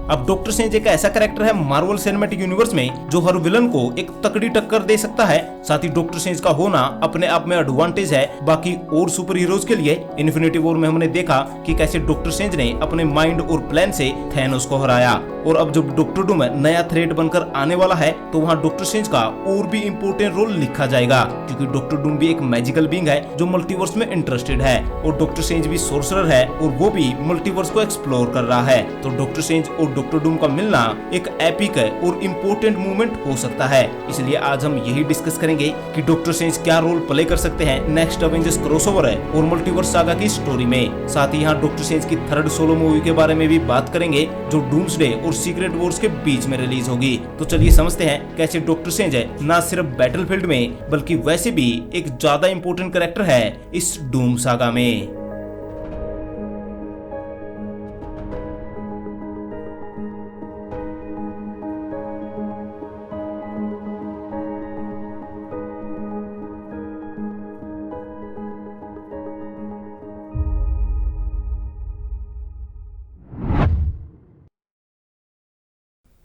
अब doctor strange एक ऐसा कैरेक्टर है मार्वल सिनेमैटिक यूनिवर्स में जो हर विलन को एक तकड़ी टक्कर दे सकता है। साथ ही डॉक्टर स्ट्रेंज का होना अपने आप में एडवांटेज है बाकी और सुपर हीरोज के लिए। इन्फिनिटी वॉर में हमने देखा कि कैसे डॉक्टर स्ट्रेंज ने अपने माइंड और प्लान से थैनोस को हराया, और अब जब डॉक्टर डूम नया थ्रेट बनकर आने वाला है तो वहाँ डॉक्टर स्ट्रेंज का और भी इम्पोर्टेंट रोल लिखा जाएगा, क्योंकि डॉक्टर डूम भी एक मैजिकल बीइंग है जो मल्टीवर्स में इंटरेस्टेड है, और डॉक्टर स्ट्रेंज भी सोर्सरर है और वो भी मल्टीवर्स को एक्सप्लोर कर रहा है। तो डॉक्टर स्ट्रेंज और डॉक्टर डूम का मिलना एक एपिक और इम्पोर्टेंट मूवमेंट हो सकता है। इसलिए आज हम यही डिस्कस करेंगे कि डॉक्टर स्ट्रेंज क्या रोल प्ले कर सकते हैं नेक्स्ट अवेंजर्स क्रॉसओवर है और मल्टीवर्स सागा की स्टोरी में। साथ ही यहाँ डॉक्टर स्ट्रेंज की थर्ड सोलो मूवी के बारे में भी बात करेंगे जो डूम्सडे और सीक्रेट वॉर्स के बीच में रिलीज होगी। तो चलिए समझते हैं कैसे डॉक्टर स्ट्रेंज है न सिर्फ बैटलफील्ड में बल्कि वैसे भी एक ज्यादा इंपॉर्टेंट कैरेक्टर है इस डूम सागा में।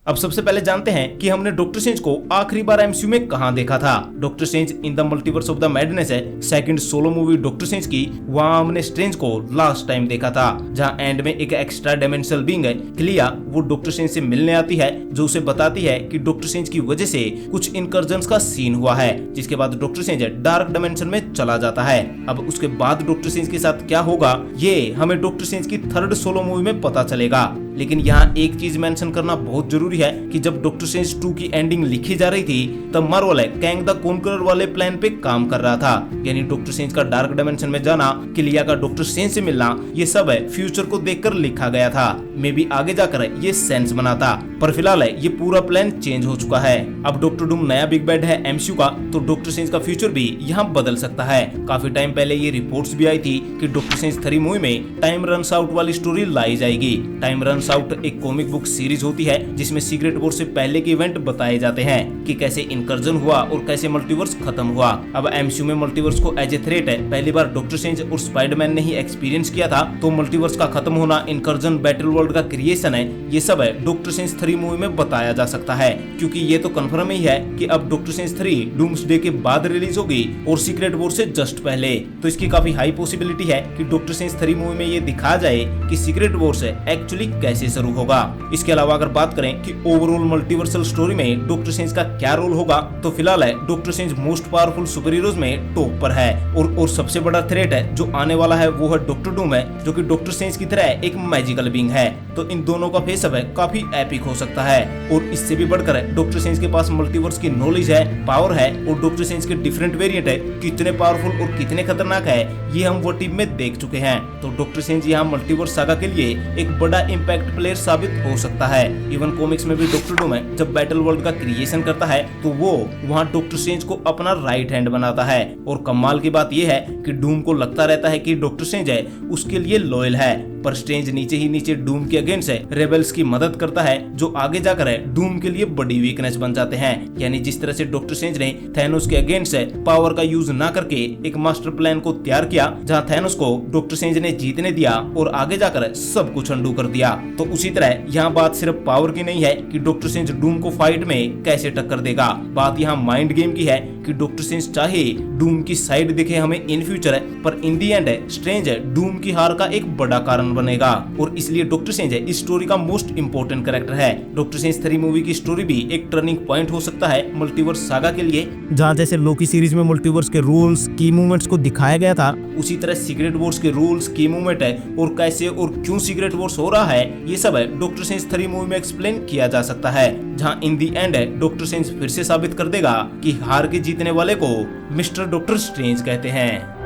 अब सबसे पहले जानते हैं कि हमने डॉक्टर स्ट्रेंज को आखिरी बार एमसीयू में कहां देखा था। Doctor Strange in the Multiverse of the Madness है second solo movie Doctor Strange की, वहां हमने स्ट्रेंज को लास्ट टाइम देखा था, जहां एंड में एक एक्स्ट्रा डायमेंशनल बीइंग है क्लिया वो डॉक्टर स्ट्रेंज से मिलने आती है जो उसे बताती है कि डॉक्टर स्ट्रेंज की वजह से कुछ इनकर्जन्स का सीन हुआ है, जिसके बाद डॉक्टर स्ट्रेंज डार्क डायमेंशन में चला जाता है। अब उसके बाद डॉक्टर स्ट्रेंज के साथ क्या होगा ये हमें डॉक्टर स्ट्रेंज की थर्ड सोलो मूवी में पता चलेगा। लेकिन यहाँ एक चीज मेंशन करना बहुत जरूरी है कि जब डॉक्टर स्ट्रेंज 2 की एंडिंग लिखी जा रही थी तब मार्वल कैंग द कॉन्करर वाले प्लान पे काम कर रहा था, यानी डॉक्टर स्ट्रेंज का डार्क डायमेंशन में जाना, क्लिया का डॉक्टर स्ट्रेंज से मिलना, ये सब फ्यूचर को देखकर लिखा गया था। मे भी आगे जाकर ये सेंस बनाता, पर फिलहाल ये पूरा प्लान चेंज हो चुका है। अब डॉक्टर डूम नया बिग बैड है एमसीयू का, तो डॉक्टर स्ट्रेंज का फ्यूचर भी यहाँ बदल सकता है। काफी टाइम पहले ये रिपोर्ट्स भी आई थी कि डॉक्टर स्ट्रेंज 3 मूवी में टाइम रन्स आउट वाली स्टोरी लाई जाएगी। टाइम रन्स आउट एक कॉमिक बुक सीरीज होती है जिसमें सीक्रेट वॉर से पहले के इवेंट बताए जाते हैं कि कैसे इनकर्जन हुआ और कैसे मल्टीवर्स खत्म हुआ। अब एमसीयू में मल्टीवर्स को एज ए थ्रेट है पहली बार डॉक्टर स्ट्रेंज और स्पाइडरमैन ने ही एक्सपीरियंस किया था, तो मल्टीवर्स का खत्म होना, इनकर्जन, बैटल वर्ल्ड का क्रिएशन है, ये सब डॉक्टर स्ट्रेंज 3 मूवी में बताया जा सकता है, क्योंकि ये तो कंफर्म ही है कि अब डॉक्टर स्ट्रेंज 3 डूम्सडे के बाद रिलीज होगी और सीक्रेट वॉर से जस्ट पहले। तो इसकी काफी हाई पॉसिबिलिटी है कि डॉक्टर स्ट्रेंज 3 मूवी में ये दिखाया जाए कि सीक्रेट वॉर से एक्चुअली कैसे शुरू होगा। इसके अलावा अगर बात करें कि ओवरऑल मल्टीवर्सल स्टोरी में डॉक्टर स्ट्रेंज का क्या रोल होगा, तो फिलहाल doctor strange most powerful super heroes में टॉप पर है, और सबसे बड़ा थ्रेट है जो आने वाला है वो है डॉक्टर डूम है, जो कि डॉक्टर स्ट्रेंज की तरह एक मैजिकल बीइंग है। तो इन दोनों का फेस अप काफी एपिक हो सकता है, और इससे भी बढ़कर डॉक्टर स्ट्रेंज के पास मल्टीवर्स की नॉलेज है, पावर है, और डॉक्टर स्ट्रेंज के डिफरेंट वेरिएंट है, कितने पावरफुल और कितने खतरनाक है ये हम वो टीम में देख चुके हैं। तो डॉक्टर स्ट्रेंज यहाँ मल्टीवर्स सागा के लिए एक बड़ा इम्पैक्ट प्लेयर साबित हो सकता है। इवन कॉमिक्स में भी डॉक्टर डूम जब बैटल वर्ल्ड का क्रिएशन करता है तो वो वहाँ डॉक्टर स्ट्रेंज को अपना राइट हैंड बनाता है, और कमाल की बात यह है कि डूम को लगता रहता है कि डॉक्टर स्ट्रेंज उसके लिए लॉयल है, पर स्ट्रेंज नीचे ही नीचे डूम के अगेंस्ट रेबल्स की मदद करता है, जो आगे जाकर डूम के लिए बड़ी वीकनेस बन जाते हैं। यानी जिस तरह से डॉक्टर स्ट्रेंज ने थैनोस के अगेंस्ट पावर का यूज ना करके एक मास्टर प्लान को तैयार किया जहां थैनोस को डॉक्टर स्ट्रेंज ने जीतने दिया और आगे जाकर सब कुछ अंडू कर दिया, तो उसी तरह यहाँ बात सिर्फ पावर की नहीं है कि डॉक्टर स्ट्रेंज डूम को फाइट में कैसे टक्कर देगा। बात यहाँ माइंड गेम की है कि डॉक्टर स्ट्रेंज चाहे डूम की साइड दिखे हमें इन फ्यूचर पर इन दी एंड स्ट्रेंज डूम की हार का एक बड़ा कारण बनेगा, और इसलिए डॉक्टर स्ट्रेंज इस स्टोरी का मोस्ट इंपोर्टेंट कैरेक्टर है। डॉक्टर स्ट्रेंज 3 मूवी की स्टोरी भी एक टर्निंग पॉइंट हो सकता है मल्टीवर्स सागा के लिए, जहाँ जैसे लोकी सीरीज में मल्टीवर्स के रूल्स, की मूवमेंट्स को दिखाया गया था, उसी तरह सीक्रेट वॉर्स के रूल्स, की मूवमेंट है और कैसे और क्यों सीक्रेट वॉर्स हो रहा है ये सब डॉक्टर स्ट्रेंज 3 मूवी में एक्सप्लेन किया जा सकता है, जहां इन दी एंड डॉक्टर स्ट्रेंज फिर से साबित कर देगा कि हार के जीतने वाले को मिस्टर डॉक्टर स्ट्रेंज कहते हैं।